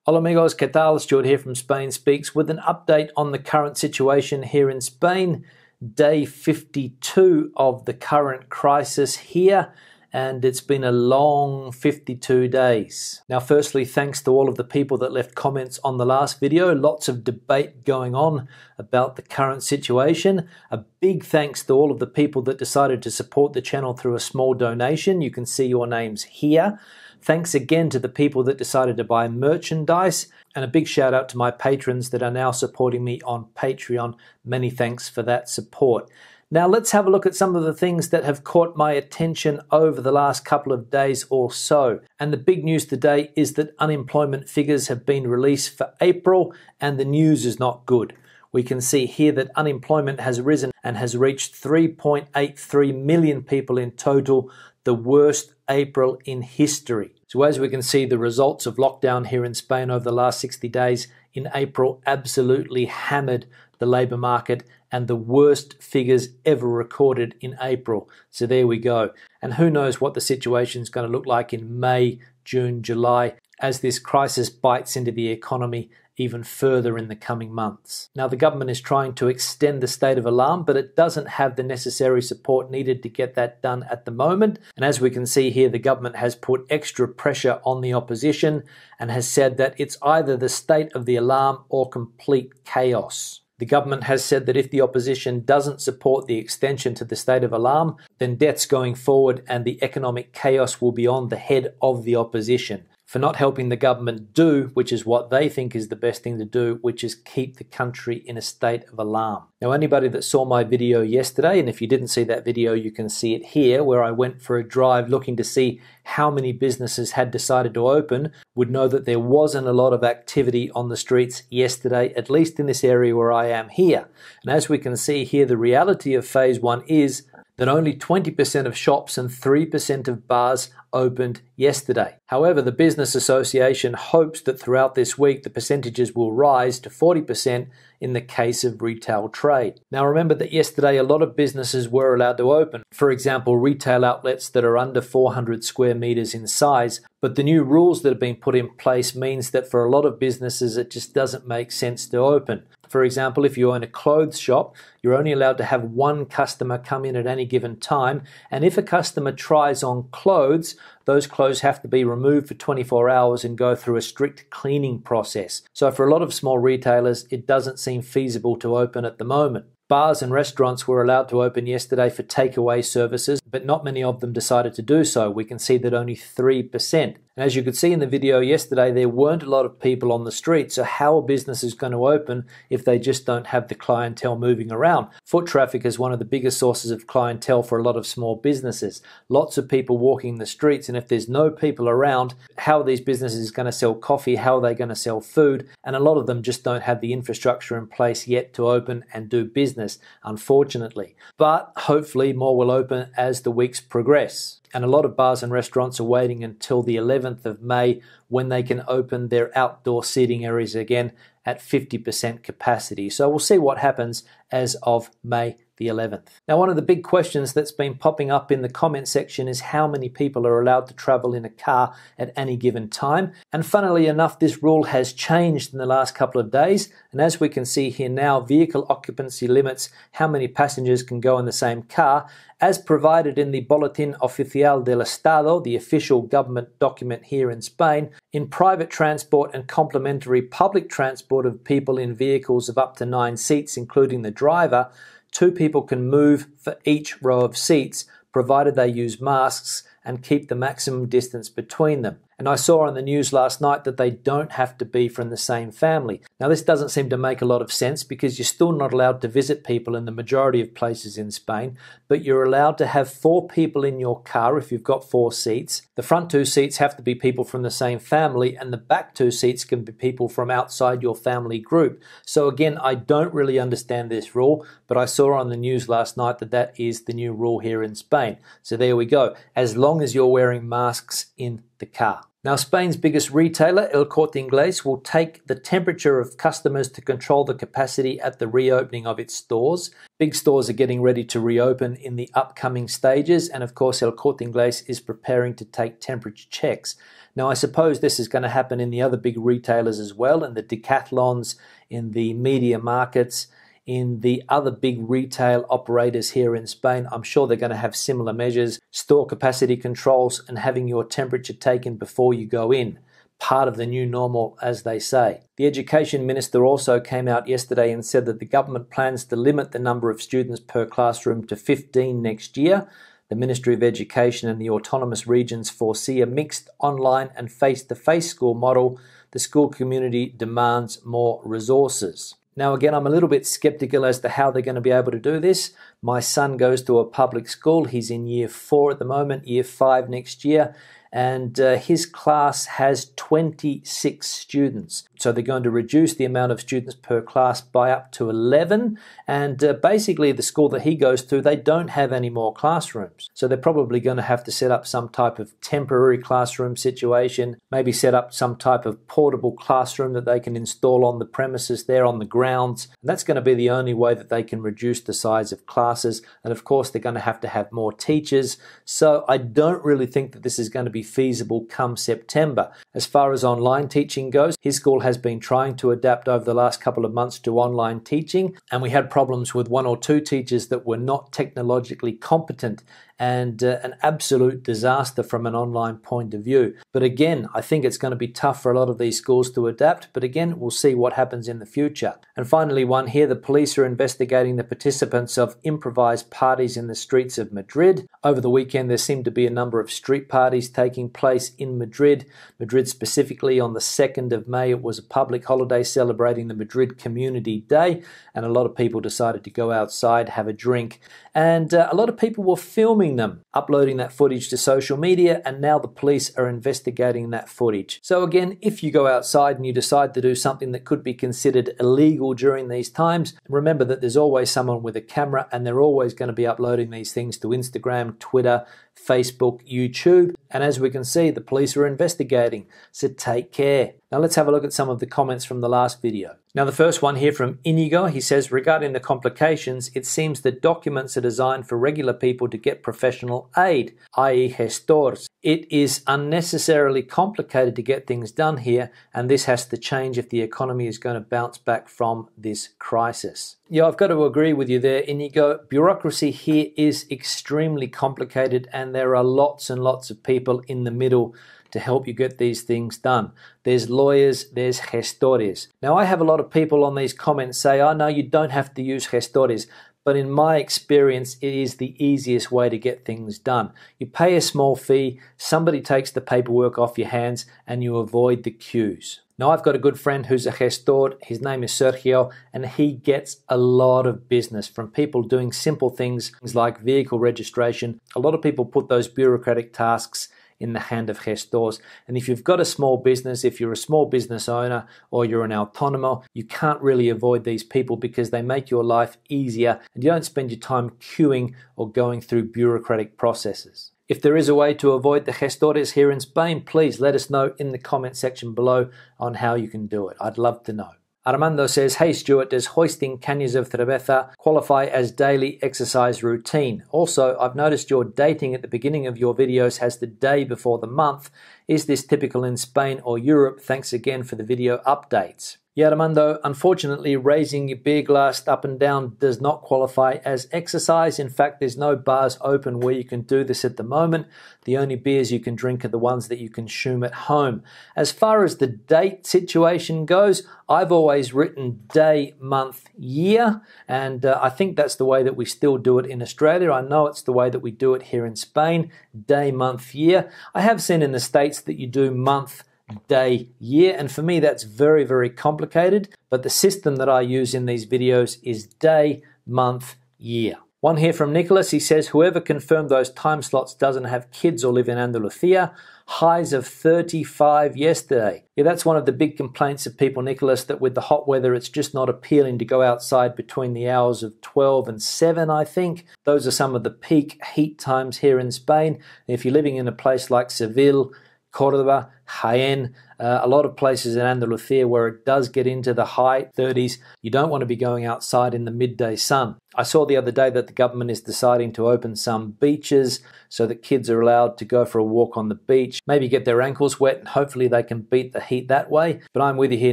Hola amigos, ¿qué tal? Stuart here from Spain Speaks with an update on the current situation here in Spain. Day 52 of the current crisis here, and it's been a long 52 days. Now, firstly, thanks to all of the people that left comments on the last video. Lots of debate going on about the current situation. A big thanks to all of the people that decided to support the channel through a small donation. You can see your names here. Thanks again to the people that decided to buy merchandise, and a big shout out to my patrons that are now supporting me on Patreon. Many thanks for that support. Now let's have a look at some of the things that have caught my attention over the last couple of days or so. And the big news today is that unemployment figures have been released for April, and the news is not good. We can see here that unemployment has risen and has reached 3.83 million people in total, the worst April in history. So as we can see, the results of lockdown here in Spain over the last 60 days in April absolutely hammered the labour market, and the worst figures ever recorded in April. So there we go. And who knows what the situation is going to look like in May, June, July, as this crisis bites into the economy even further in the coming months. Now, the government is trying to extend the state of alarm, but it doesn't have the necessary support needed to get that done at the moment. And as we can see here, the government has put extra pressure on the opposition and has said that it's either the state of the alarm or complete chaos. The government has said that if the opposition doesn't support the extension to the state of alarm, then debts going forward and the economic chaos will be on the head of the opposition for not helping the government do, which is what they think is the best thing to do, which is keep the country in a state of alarm. Now, anybody that saw my video yesterday, and if you didn't see that video, you can see it here, where I went for a drive looking to see how many businesses had decided to open, would know that there wasn't a lot of activity on the streets yesterday, at least in this area where I am here. And as we can see here, the reality of phase one is that only 20% of shops and 3% of bars opened yesterday. However, the Business Association hopes that throughout this week the percentages will rise to 40% in the case of retail trade. Now remember that yesterday a lot of businesses were allowed to open. For example, retail outlets that are under 400 square meters in size. But the new rules that have been put in place means that for a lot of businesses it just doesn't make sense to open. For example, if you own a clothes shop, you're only allowed to have one customer come in at any given time. And if a customer tries on clothes, those clothes have to be removed for 24 hours and go through a strict cleaning process. So for a lot of small retailers, it doesn't seem feasible to open at the moment. Bars and restaurants were allowed to open yesterday for takeaway services, but not many of them decided to do so. We can see that only 3%. And as you could see in the video yesterday, there weren't a lot of people on the street, so how are businesses going to open if they just don't have the clientele moving around? Foot traffic is one of the biggest sources of clientele for a lot of small businesses. Lots of people walking the streets, and if there's no people around, how are these businesses going to sell coffee? How are they going to sell food? And a lot of them just don't have the infrastructure in place yet to open and do business, unfortunately. But hopefully more will open as the weeks progress. And a lot of bars and restaurants are waiting until the 11th of May when they can open their outdoor seating areas again at 50% capacity. So we'll see what happens as of May the 11th. Now, one of the big questions that's been popping up in the comment section is how many people are allowed to travel in a car at any given time. And funnily enough, this rule has changed in the last couple of days. And as we can see here now, vehicle occupancy limits how many passengers can go in the same car, as provided in the Boletín Oficial del Estado, the official government document here in Spain. In private transport and complementary public transport of people in vehicles of up to 9 seats, including the driver, 2 people can move for each row of seats, provided they use masks and keep the maximum distance between them. And I saw on the news last night that they don't have to be from the same family. Now, this doesn't seem to make a lot of sense because you're still not allowed to visit people in the majority of places in Spain, but you're allowed to have 4 people in your car if you've got 4 seats. The front 2 seats have to be people from the same family, and the back 2 seats can be people from outside your family group. So again, I don't really understand this rule, but I saw on the news last night that that is the new rule here in Spain. So there we go, as long as you're wearing masks in the car. Now, Spain's biggest retailer, El Corte Ingles, will take the temperature of customers to control the capacity at the reopening of its stores. Big stores are getting ready to reopen in the upcoming stages, and of course El Corte Ingles is preparing to take temperature checks. Now, I suppose this is going to happen in the other big retailers as well, in the Decathlons, in the media markets, in the other big retail operators here in Spain. I'm sure they're going to have similar measures, store capacity controls, and having your temperature taken before you go in. Part of the new normal, as they say. The Education Minister also came out yesterday and said that the government plans to limit the number of students per classroom to 15 next year. The Ministry of Education and the autonomous regions foresee a mixed online and face-to-face school model. The school community demands more resources. Now, again, I'm a little bit skeptical as to how they're going to be able to do this. My son goes to a public school. He's in year 4 at the moment, year 5 next year. And his class has 26 students. So they're going to reduce the amount of students per class by up to 11. And basically the school that he goes to, they don't have any more classrooms. So they're probably going to have to set up some type of temporary classroom situation, maybe set up some type of portable classroom that they can install on the premises there on the grounds. And that's going to be the only way that they can reduce the size of classes. And of course, they're going to have more teachers. So I don't really think that this is going to be feasible come September. As far as online teaching goes, his school has been trying to adapt over the last couple of months to online teaching, and we had problems with 1 or 2 teachers that were not technologically competent, and an absolute disaster from an online point of view. But again, I think it's going to be tough for a lot of these schools to adapt, but again, we'll see what happens in the future. And finally, one here, the police are investigating the participants of improvised parties in the streets of Madrid. Over the weekend, there seemed to be a number of street parties taking place in Madrid. Madrid specifically on the 2nd of May, it was a public holiday celebrating the Madrid Community Day, and a lot of people decided to go outside, have a drink, and a lot of people were filming them, uploading that footage to social media, and now the police are investigating that footage. So again, if you go outside and you decide to do something that could be considered illegal during these times, remember that there's always someone with a camera, and they're always going to be uploading these things to Instagram, Twitter, Facebook, YouTube, and as we can see, the police are investigating, so take care. Now let's have a look at some of the comments from the last video. Now the first one here from Inigo, he says, regarding the complications, it seems that documents are designed for regular people to get professional aid, i.e. gestores. It is unnecessarily complicated to get things done here, and this has to change if the economy is going to bounce back from this crisis. Yeah, I've got to agree with you there, Inigo. Bureaucracy here is extremely complicated, and there are lots and lots of people in the middle to help you get these things done. There's lawyers, there's gestores. Now, I have a lot of people on these comments say, oh no, you don't have to use gestores. But in my experience, it is the easiest way to get things done. You pay a small fee, somebody takes the paperwork off your hands, and you avoid the queues. Now, I've got a good friend who's a gestor. His name is Sergio, and he gets a lot of business from people doing simple things like vehicle registration. A lot of people put those bureaucratic tasks in the hand of gestores. And if you've got a small business, if you're a small business owner or you're an autonomo, you can't really avoid these people because they make your life easier and you don't spend your time queuing or going through bureaucratic processes. If there is a way to avoid the gestores here in Spain, please let us know in the comment section below on how you can do it. I'd love to know. Armando says, hey Stuart, does hoisting cañas of cerveza qualify as daily exercise routine? Also, I've noticed your dating at the beginning of your videos has the day before the month. Is this typical in Spain or Europe? Thanks again for the video updates. Yeah, Armando, unfortunately, raising your beer glass up and down does not qualify as exercise. In fact, there's no bars open where you can do this at the moment. The only beers you can drink are the ones that you consume at home. As far as the date situation goes, I've always written day, month, year, and I think that's the way that we still do it in Australia. I know it's the way that we do it here in Spain, day, month, year. I have seen in the States that you do month, day, year, and for me that's very, very complicated, but the system that I use in these videos is day, month, year. One here from Nicholas, he says, whoever confirmed those time slots doesn't have kids or live in Andalusia. Highs of 35 yesterday. Yeah, that's one of the big complaints of people, Nicholas, that with the hot weather, it's just not appealing to go outside between the hours of 12 and 7, I think. Those are some of the peak heat times here in Spain. If you're living in a place like Seville, Cordoba, Jaén, a lot of places in Andalusia where it does get into the high 30s. You don't want to be going outside in the midday sun. I saw the other day that the government is deciding to open some beaches so that kids are allowed to go for a walk on the beach, maybe get their ankles wet, and hopefully they can beat the heat that way. But I'm with you here,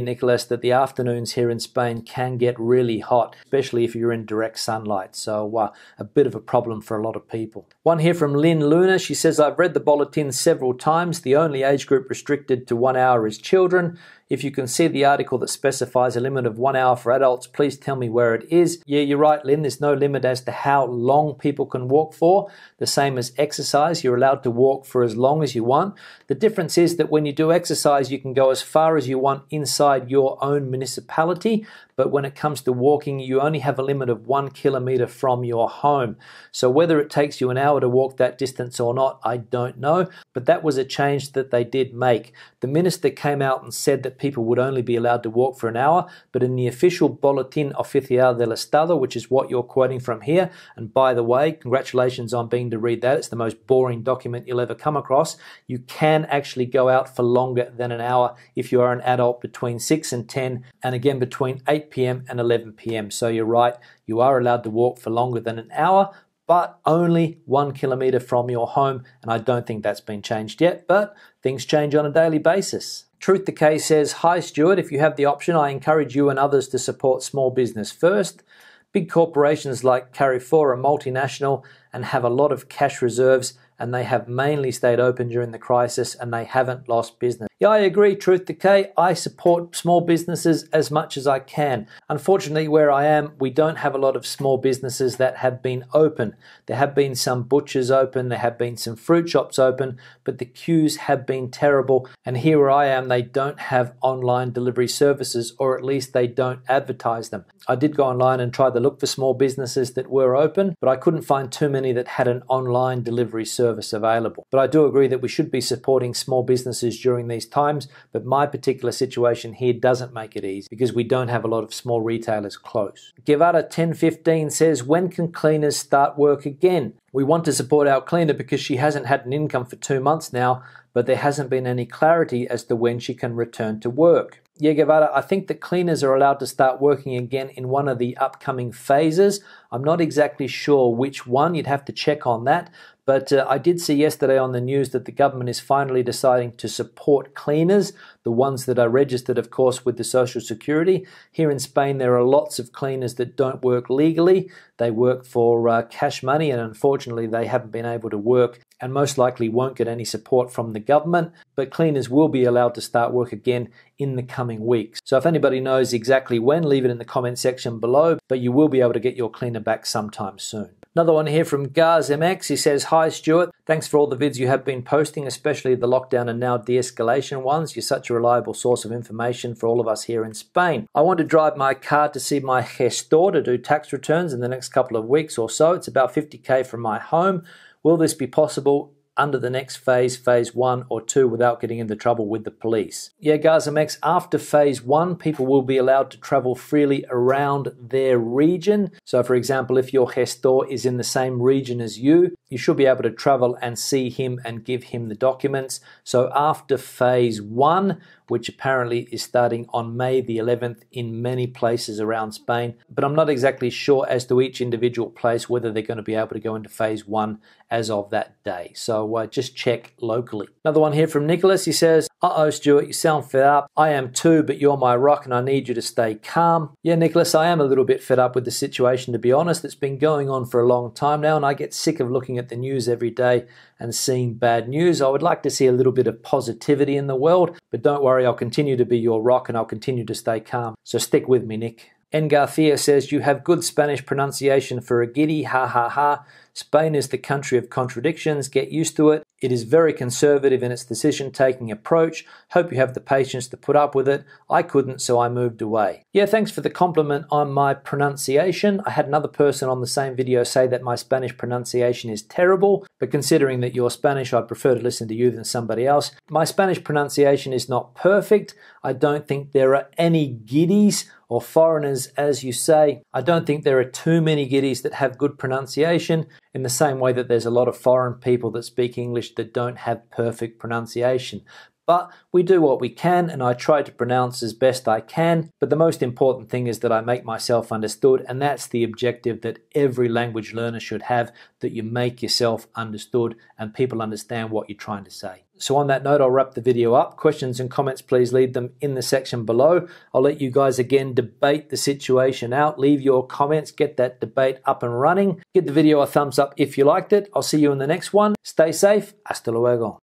Nicholas, that the afternoons here in Spain can get really hot, especially if you're in direct sunlight. So a bit of a problem for a lot of people. One here from Lynn Luna. She says, I've read the bulletin several times. The only age group restricted to 1 hour is children. If you can see the article that specifies a limit of 1 hour for adults, please tell me where it is. Yeah, you're right, Lynn. There's no limit as to how long people can walk for. The same as exercise. You're allowed to walk for as long as you want. The difference is that when you do exercise, you can go as far as you want inside your own municipality. But when it comes to walking, you only have a limit of 1 kilometer from your home. So whether it takes you an hour to walk that distance or not, I don't know. But that was a change that they did make. The minister came out and said that people would only be allowed to walk for an hour, but in the official Boletín Oficial del Estado, which is what you're quoting from here, and by the way, congratulations on being to read that. It's the most boring document you'll ever come across. You can actually go out for longer than an hour if you are an adult between 6 and 10, and again between 8 p.m. and 11 p.m. So you're right, you are allowed to walk for longer than an hour, but only 1 kilometer from your home, and I don't think that's been changed yet, but things change on a daily basis. Truth Decay says, hi Stuart, if you have the option, I encourage you and others to support small business first. Big corporations like Carrefour are multinational and have a lot of cash reserves, and they have mainly stayed open during the crisis and they haven't lost business. Yeah, I agree, Truth Decay. I support small businesses as much as I can. Unfortunately, where I am, we don't have a lot of small businesses that have been open. There have been some butchers open, there have been some fruit shops open, but the queues have been terrible. And here where I am, they don't have online delivery services, or at least they don't advertise them. I did go online and try to look for small businesses that were open, but I couldn't find too many that had an online delivery service available. But I do agree that we should be supporting small businesses during these times, but my particular situation here doesn't make it easy because we don't have a lot of small retailers close. Guevara 1015 says, when can cleaners start work again? We want to support our cleaner because she hasn't had an income for 2 months now, but there hasn't been any clarity as to when she can return to work. Yeah, Guevara, I think that cleaners are allowed to start working again in one of the upcoming phases. I'm not exactly sure which one. You'd have to check on that. But I did see yesterday on the news that the government is finally deciding to support cleaners, the ones that are registered, of course, with the Social Security. Here in Spain, there are lots of cleaners that don't work legally. They work for cash money, and unfortunately, they haven't been able to work and most likely won't get any support from the government. But cleaners will be allowed to start work again in the coming weeks. So if anybody knows exactly when, leave it in the comment section below, but you will be able to get your cleaner back sometime soon. Another one here from Gaz MX. He says, hi Stuart, thanks for all the vids you have been posting, especially the lockdown and now de-escalation ones. You're such a reliable source of information for all of us here in Spain. I want to drive my car to see my gestor to do tax returns in the next couple of weeks or so. It's about 50k from my home. Will this be possible under the next phase 1 or 2, without getting into trouble with the police? Yeah, Gazamex, after phase 1, people will be allowed to travel freely around their region. So for example, if your gestor is in the same region as you should be able to travel and see him and give him the documents. So after phase 1, which apparently is starting on May the 11th in many places around Spain, but I'm not exactly sure as to each individual place whether they're going to be able to go into phase 1 as of that day. So just check locally. Another one here from Nicholas. He says, uh-oh, Stuart, you sound fed up. I am too, but you're my rock and I need you to stay calm. Yeah, Nicholas, I am a little bit fed up with the situation, to be honest. It's been going on for a long time now, and I get sick of looking at the news every day and seeing bad news. I would like to see a little bit of positivity in the world, but don't worry, I'll continue to be your rock and I'll continue to stay calm. So stick with me, Nick. N. Garcia says, you have good Spanish pronunciation for a giddy, ha ha ha. Spain is the country of contradictions. Get used to it. It is very conservative in its decision-taking approach. Hope you have the patience to put up with it. I couldn't, so I moved away. Yeah, thanks for the compliment on my pronunciation. I had another person on the same video say that my Spanish pronunciation is terrible, but considering that you're Spanish, I'd prefer to listen to you than somebody else. My Spanish pronunciation is not perfect. I don't think there are any giddies or foreigners, as you say. I don't think there are too many giddies that have good pronunciation, in the same way that there's a lot of foreign people that speak English that don't have perfect pronunciation. But we do what we can, and I try to pronounce as best I can. But the most important thing is that I make myself understood, and that's the objective that every language learner should have, that you make yourself understood and people understand what you're trying to say. So on that note, I'll wrap the video up. Questions and comments, please leave them in the section below. I'll let you guys again debate the situation out. Leave your comments, get that debate up and running. Give the video a thumbs up if you liked it. I'll see you in the next one. Stay safe. Hasta luego.